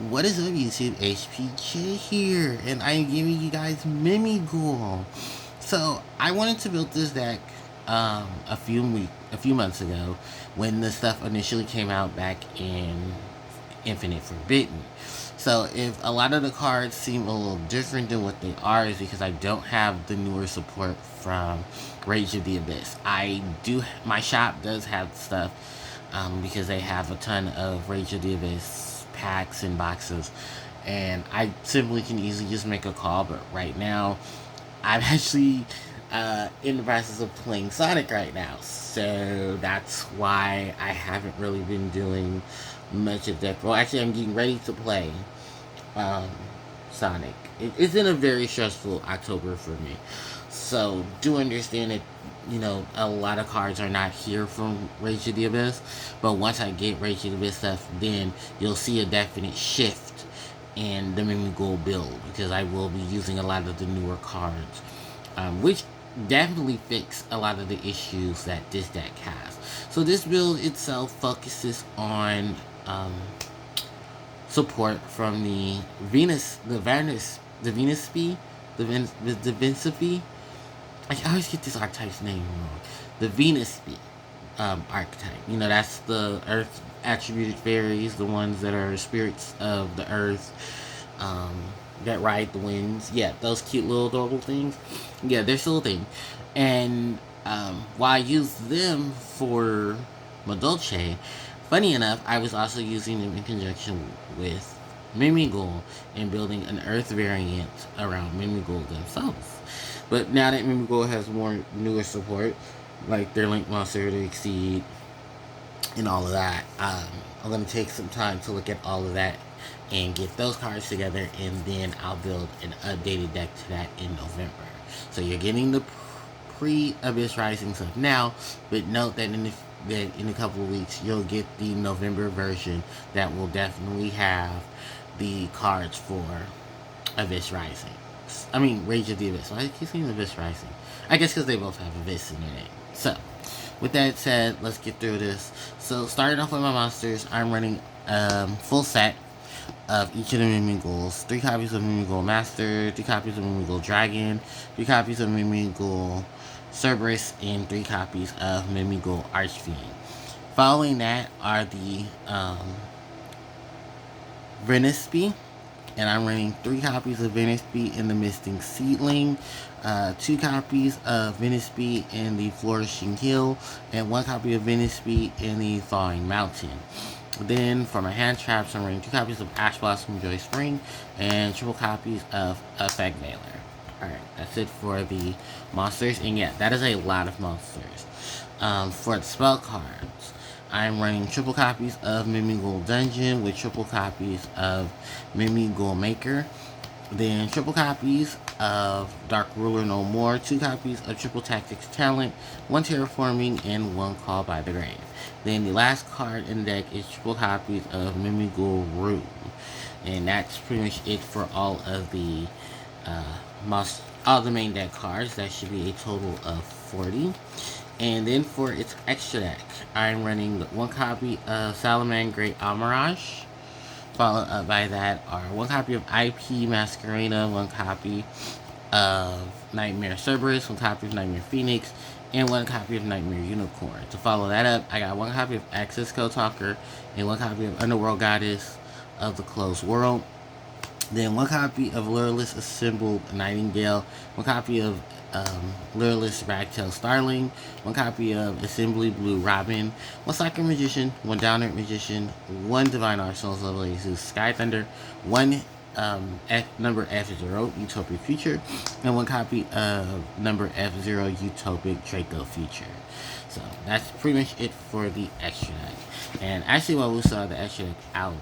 What is up, YouTube? HPJ here, and I am giving you guys Mimighoul. So I wanted to build this deck a few months ago when the stuff initially came out back in Infinite Forbidden. So if a lot of the cards seem a little different than what they are, is because I don't have the newer support from Rage of the Abyss. My shop does have stuff because they have a ton of Rage of the Abyss packs and boxes, and I simply can easily just make a call. But right now, I'm actually in the process of playing Sonic right now, so that's why I haven't really been doing much of that. Well, actually, I'm getting ready to play um, Sonic. It's in a very stressful October for me, so do understand that a lot of cards are not here from Rage of the Abyss. But once I get Rage of the Abyss stuff, then you'll see a definite shift in the Mimighoul build, because I will be using a lot of the newer cards, which definitely fix a lot of the issues that this deck has. So this build itself focuses on support from the Venus Spee, the Vincipi. I always get this archetype's name wrong. The Venus Spee archetype. That's the Earth attributed fairies, the ones that are spirits of the Earth, um, that ride the winds. Yeah, those cute little adorable things. Yeah, they're still a thing. And while I use them for Madolche, funny enough, I was also using them in conjunction with Mimighoul and building an Earth variant around Mimighoul themselves. But now that Mimighoul has more newer support, like their Link Monster, their Exceed, and all of that, I'm going to take some time to look at all of that and get those cards together, and then I'll build an updated deck to that in November. So you're getting the pre-Abyss Rising stuff now, but note that in a couple of weeks you'll get the November version that will definitely have the cards for Abyss Rising. I mean, Rage of the Abyss. Why do I keep saying Abyss Rising? I guess because they both have Abyss in their name. So, with that said, let's get through this. So, starting off with my monsters, I'm running full set of each of the Mimighouls. 3 copies of Mimighoul Master, 3 copies of Mimighoul Dragon, 3 copies of Mimighoul Cerberus, and 3 copies of Mimighoul Archfiend. Following that are the Venuspy, and I'm running 3 copies of Venuspy in the Misting Seedling, 2 copies of Venuspy in the Flourishing Hill, and 1 copy of Venuspy in the Thawing Mountain. Then for my hand traps, I'm running 2 copies of Ash Blossom Joy Spring and triple copies of Effect Veiler. Alright, that's it for the monsters, and yeah, that is a lot of monsters. For the spell cards, I'm running triple copies of Mimighoul Dungeon with triple copies of Mimighoul Maker. Then triple copies of Dark Ruler No More, 2 copies of Triple Tactics Talent, 1 Terraforming, and 1 Call by the Grave. Then the last card in the deck is triple copies of Mimighoul Room. And that's pretty much it for all of the all the main deck cards. That should be a total of 40. And then for its extra deck, I'm running 1 copy of Salaman Great Amarage. Followed up by that are 1 copy of IP Masquerena, 1 copy of Nightmare Cerberus, 1 copy of Nightmare Phoenix, and 1 copy of Nightmare Unicorn. To follow that up, I got 1 copy of Access Code Talker and 1 copy of Underworld Goddess of the Closed World. Then 1 copy of Lureless Assembled Nightingale, 1 copy of Lureless Ragtail Starling, 1 copy of Assembly Blue Robin, 1 Soccer Magician, 1 Downer Magician, 1 Divine Arsenal's Level Jesus Sky Thunder, 1 number F0 Utopic Future, and 1 copy of number F0 Utopic Draco Future. So that's pretty much it for the extra deck. And actually, while we saw the extra deck out,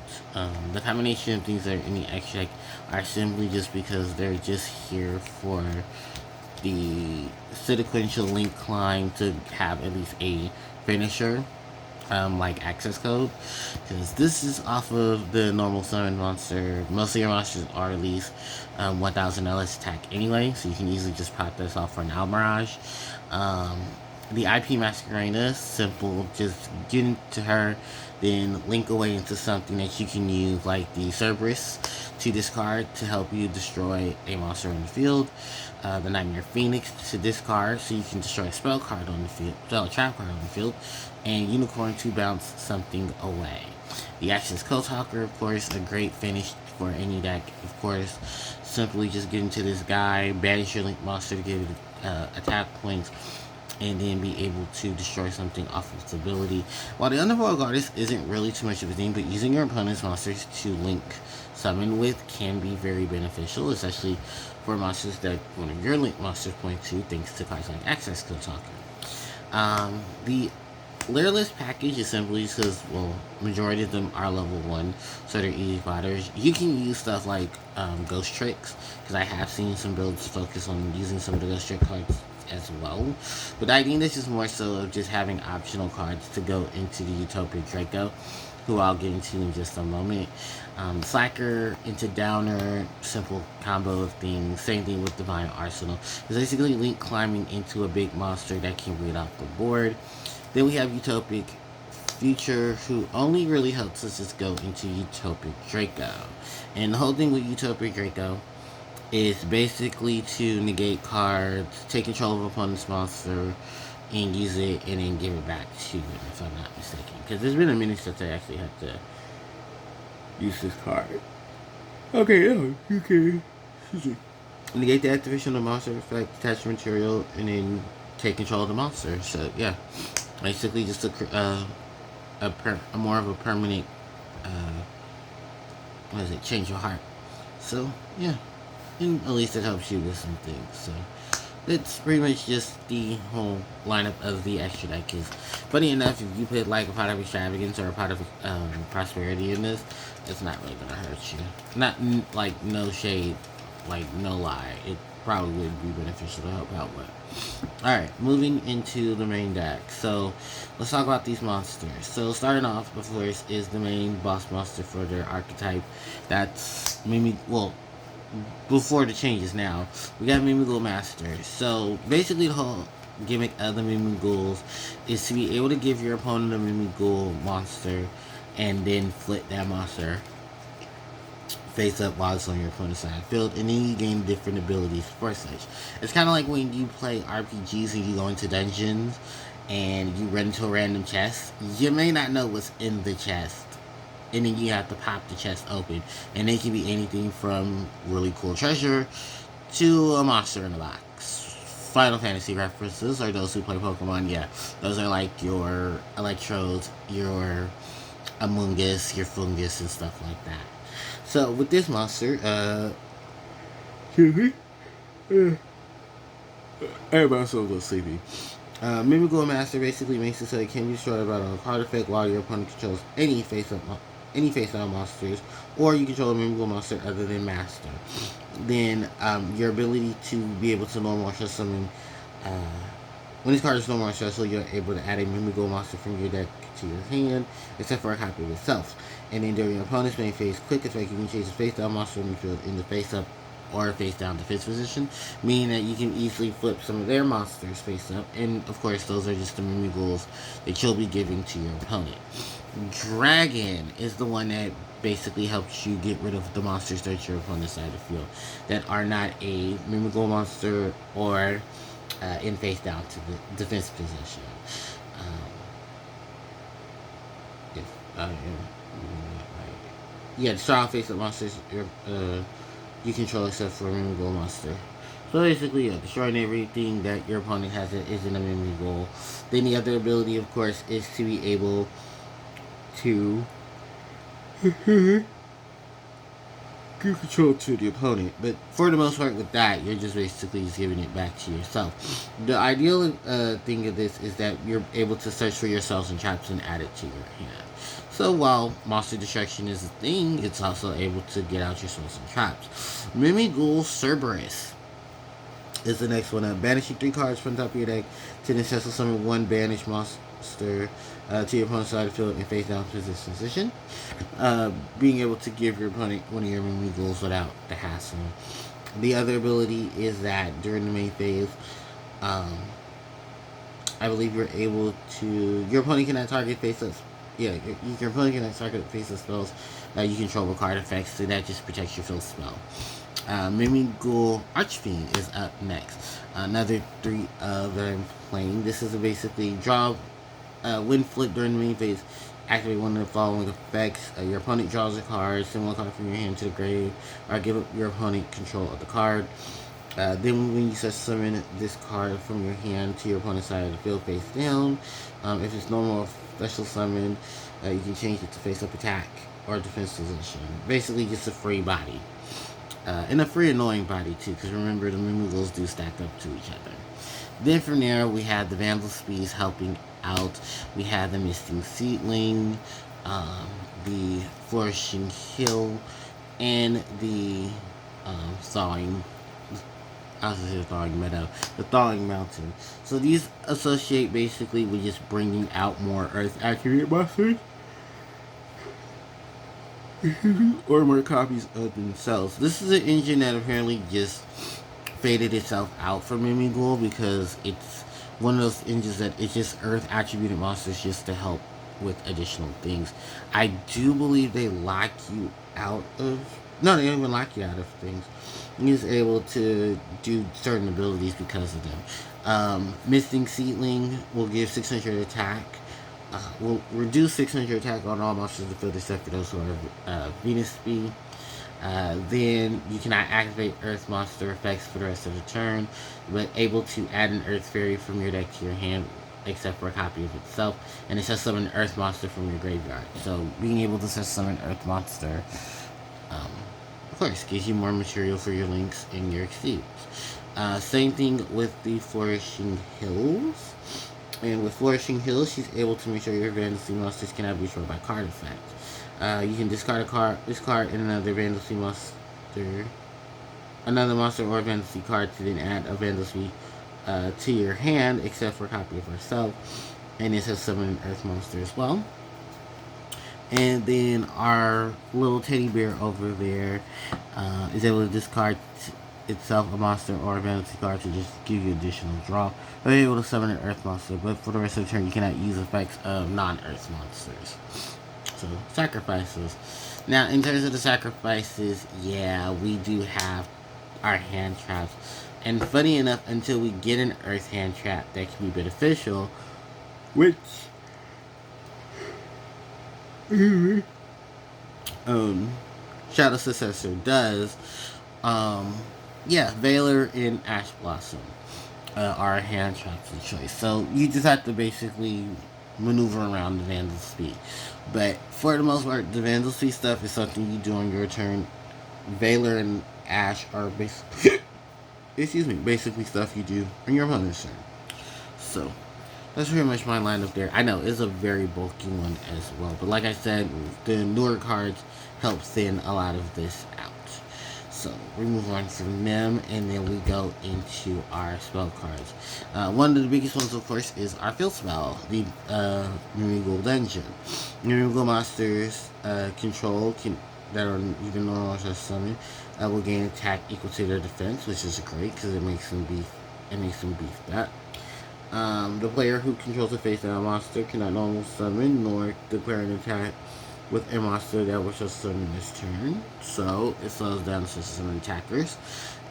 the combination of things that are in the extra deck are simply just because they're just here for the sequential link climb to have at least a finisher, like access code, because this is off of the normal summon monster. Most of your monsters are at least 1000 LS attack anyway, so you can easily just pop this off for an Almirage. The IP Masquerena, simple, just get into her, then link away into something that you can use, like the Cerberus, to discard to help you destroy a monster on the field. The Nightmare Phoenix to discard so you can destroy a spell card on the field, spell trap card on the field, and Unicorn to bounce something away. The Actions Code Talker, of course, a great finish for any deck. Of course, simply just get into this guy, banish your link monster to give it attack points, and then be able to destroy something off of its ability. While the Underworld Goddess isn't really too much of a thing, but using your opponent's monsters to link summon with can be very beneficial, especially for monsters that one of your link monsters point to, thanks to cards like Access Code Talker. The Lairless package is simply because, well, majority of them are level 1, so they're easy fighters. You can use stuff like Ghost Tricks, because I have seen some builds focus on using some of the Ghost Trick cards as well. But I think this is more so of just having optional cards to go into the Utopia Draco, who I'll get into in just a moment. Slacker into Downer, simple combo of things. Same thing with Divine Arsenal. It's basically Link climbing into a big monster that can read off the board. Then we have Utopic Future, who only really helps us just go into Utopic Draco. And the whole thing with Utopic Draco is basically to negate cards, take control of opponent's monster, and use it, and then give it back to him, if I'm not mistaken. Because there's been a minute since I actually had to use this card. Okay, yeah, you can. Negate the activation of the monster effect, attach material, and then take control of the monster. So, yeah. Basically, just a more of a permanent, change of heart. So, yeah. And at least it helps you with some things. So, that's pretty much just the whole lineup of the extra deck. Is funny enough, if you put like a pot of extravagance or a pot of prosperity in this, it's not really gonna hurt you. Not like no shade, like no lie. It probably would be beneficial to help out with. Alright, moving into the main deck. So, let's talk about these monsters. So, starting off, of course, is the main boss monster for their archetype. That's Mimighoul. Before the changes now, we got Mimighoul Master. So, basically, the whole gimmick of the Mimighouls is to be able to give your opponent a Mimighoul monster and then flip that monster face up while it's on your opponent's side of the field, and then you gain different abilities for such. It's kind of like when you play RPGs and you go into dungeons and you run into a random chest. You may not know what's in the chest, and then you have to pop the chest open, and it can be anything from really cool treasure to a monster in a box. Final Fantasy references, or those who play Pokemon, yeah, those are like your Electrodes, your Among Us, your Fungus, and stuff like that. So with this monster, everybody's so a little sleepy. Mimighoul Master basically makes it so it can be destroyed by a card effect while your opponent controls any face-down monsters, or you control a Mimighoul monster other than Master. Then your ability to be able to normal stress summon. When this card is no more stressful, you're able to add a Mimighoul monster from your deck to your hand, except for a copy of itself. And then during your opponent's main phase quick effect, you can change the face down monster in the field in the face up or face down defense position, meaning that you can easily flip some of their monsters face up. And of course, those are just the Mimighouls that you'll be giving to your opponent. Dragon is the one that basically helps you get rid of the monsters that your opponent's side of the field that are not a Mimighoul monster or in face down to the defense position. If I am yeah, the strong face up monsters you control except for a Mimighoul monster. So basically, yeah, destroying everything that your opponent has that isn't a Mimighoul. Then the other ability, of course, is to be able to give control to the opponent. But for the most part with that, you're just basically just giving it back to yourself. The ideal thing of this is that you're able to search for yourselves and traps and add it to your hand. So while monster destruction is a thing, it's also able to get out your souls and traps. Mimighoul Cerberus is the next one up. Banishing 3 cards from the top of your deck to then special summon 1 banished monster to your opponent's side of the field in face down position. Being able to give your opponent one of your Mimighouls without the hassle. The other ability is that during the main phase, I believe you're able to. Your opponent cannot target face up. Yeah, your opponent cannot target face up spells you control with card effects, so that just protects your field spell. Mimighoul Archfiend is up next. Another 3 that I'm playing. This is a basically draw. When flipped during the main phase, activate one of the following effects. Your opponent draws a card, send one card from your hand to the grave, or give your opponent control of the card. Then when you summon this card from your hand to your opponent's side of the field face down, if it's normal or special summon, you can change it to face up attack or defense position. Basically just a free body. And a free annoying body too, because remember the Mimighouls do stack up to each other. Then from there we have the Vandal Speeds helping out. We have the Misting Seedling, the Flourishing Hill, and the Thawing. I was just Thawing Meadow, the Thawing Mountain. So these associate basically with just bringing out more Earth accurate monsters. Or more copies of themselves. This is an engine that apparently just faded itself out from Mimighoul because it's one of those engines that it's just Earth attributed monsters just to help with additional things. I do believe they lock you out of. No, they don't even lock you out of things. You're just able to do certain abilities because of them. Misting Seedling will give 600 attack. Will reduce 600 attack on all monsters in the field except for those who are Venus speed. Then you cannot activate Earth monster effects for the rest of the turn, but able to add an Earth fairy from your deck to your hand, except for a copy of itself, and it says summon an Earth monster from your graveyard. So being able to summon Earth monster, of course, gives you more material for your links and your exceeds. Same thing with the Flourishing Hills. And with Flourishing Hills, she's able to make sure your Vandal monsters cannot be destroyed by card effect. You can discard this card and another Vandal monster or Vandal card to then add a Vandal to your hand, except for a copy of herself. And it says summon an Earth monster as well. And then our little teddy bear over there is able to discard itself a monster or a Vandal card to just give you additional draw. You're able to summon an Earth monster, but for the rest of the turn you cannot use effects of non-Earth monsters. So, sacrifices. Now, in terms of the sacrifices, yeah, we do have our hand traps. And funny enough, until we get an Earth hand trap that can be beneficial, which Shadow Successor does, yeah, Valor and Ash Blossom are hand traps of choice. So you just have to basically maneuver around the Vandal speed. But for the most part, the Vandal speed stuff is something you do on your turn. Valor and Ash are basically, basically stuff you do on your opponent's turn. So that's pretty much my lineup there. I know it's a very bulky one as well, but like I said, the newer cards help thin a lot of this out. So we move on from them, and then we go into our spell cards. One of the biggest ones, of course, is our field spell, the Mimighoul Dungeon. Mimighoul monsters control that are either normal or summon will gain attack equal to their defense, which is great because it makes them beef. It makes them beefed up. The player who controls a face-down monster cannot normal summon nor declare an attack with a monster that was just summoned this turn. So it slows down the system of attackers.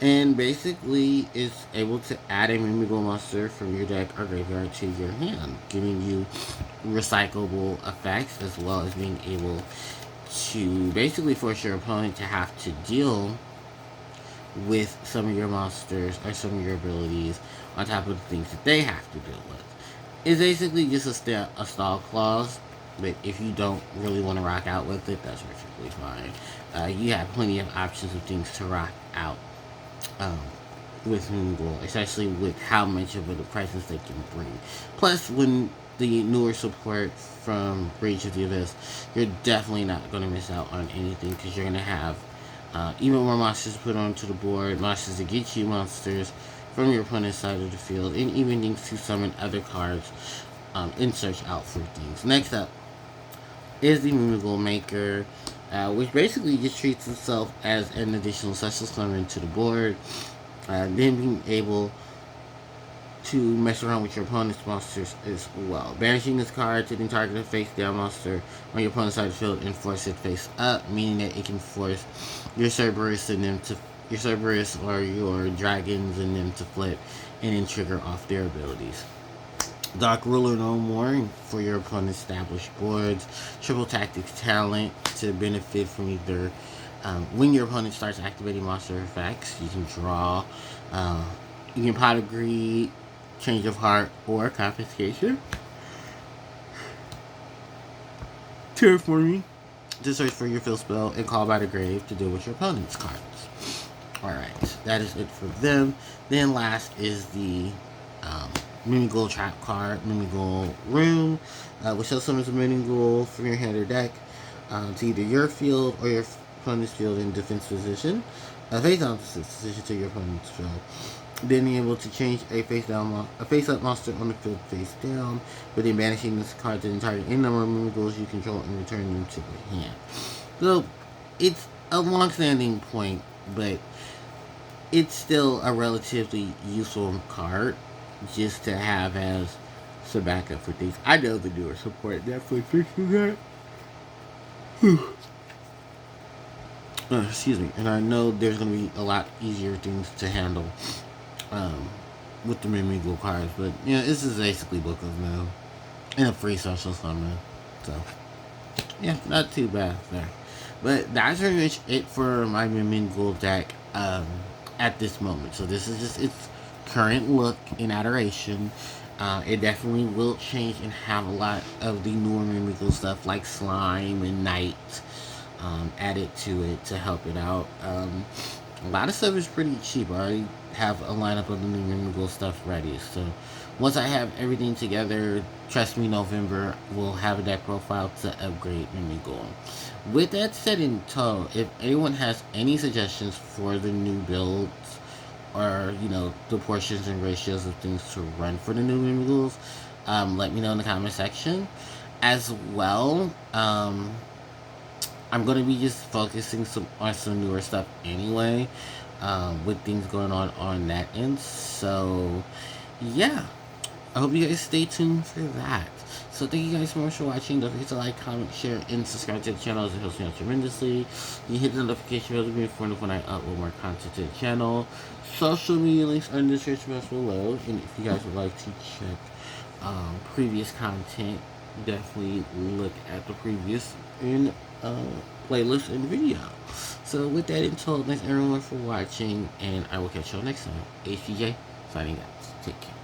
And basically it's able to add a Mimighoul monster from your deck or graveyard to your hand, giving you recyclable effects as well as being able to basically force your opponent to have to deal with some of your monsters or some of your abilities on top of the things that they have to deal with. It's basically just a stall clause, but if you don't really want to rock out with it, that's perfectly fine. You have plenty of options of things to rock out with Mimighoul, especially with how much of a presence they can bring. Plus, when the newer support from Rage of the Abyss, you're definitely not going to miss out on anything because you're going to have even more monsters to put onto the board, monsters to get you monsters from your opponent's side of the field, and even things to summon other cards and search out for things. Next up is the Mimighoul Maker, which basically just treats itself as an additional special summon to the board, then being able to mess around with your opponent's monsters as well. Banishing this card to the target face down monster on your opponent's side of the field and force it face up, meaning that it can force your Cerberus and them to your Cerberus or your dragons and them to flip and then trigger off their abilities. Dark Ruler no more for your opponent's established boards. Triple Tactics talent to benefit from either when your opponent starts activating monster effects, you can draw. You can Pot of Greed, Change of Heart, or Confiscation. Terraforming to search for your field spell and call by the grave to deal with your opponent's cards. Alright, that is it for them. Then last is the Mimighoul trap card, Mimighoul Room, which also summons a Mimighoul from your hand or deck to either your field or your opponent's field in defense position. Face down position to your opponent's field. Then being able to change a face-up monster on the field face down, but then banishing this card to the entire any number of Mimighouls you control and return them to the hand. So it's a long-standing point, but it's still a relatively useful card just to have as some backup for things. I know the newer support definitely fixes that. Excuse me. And I know there's going to be a lot easier things to handle with the Mimighoul cards, but this is basically Book of Moo and a free social summon. So yeah, not too bad there. But that's pretty much it for my Mimighoul deck at this moment. So this is just its current look in adoration. It definitely will change and have a lot of the newer Mimighoul stuff like Slime and Night added to it to help it out. A lot of stuff is pretty cheap. I already have a lineup of the new Mimighoul stuff ready. So once I have everything together, trust me, November, we'll have a deck profile to upgrade Mimighoul. With that said in tow, if anyone has any suggestions for the new builds or, the portions and ratios of things to run for the new Mimighouls, let me know in the comment section. As well, I'm going to be just focusing on some newer stuff anyway, with things going on that end. So, yeah. I hope you guys stay tuned for that. So, thank you guys so much for watching. Don't forget to like, comment, share, and subscribe to the channel as it helps me out tremendously. You hit the notification bell to be informed when I upload more content to the channel. Social media links are in the description box below. And if you guys would like to check previous content, definitely look at the previous playlist and video. So with that until thanks everyone for watching, and I will catch y'all next time. HGJ signing out. Take care.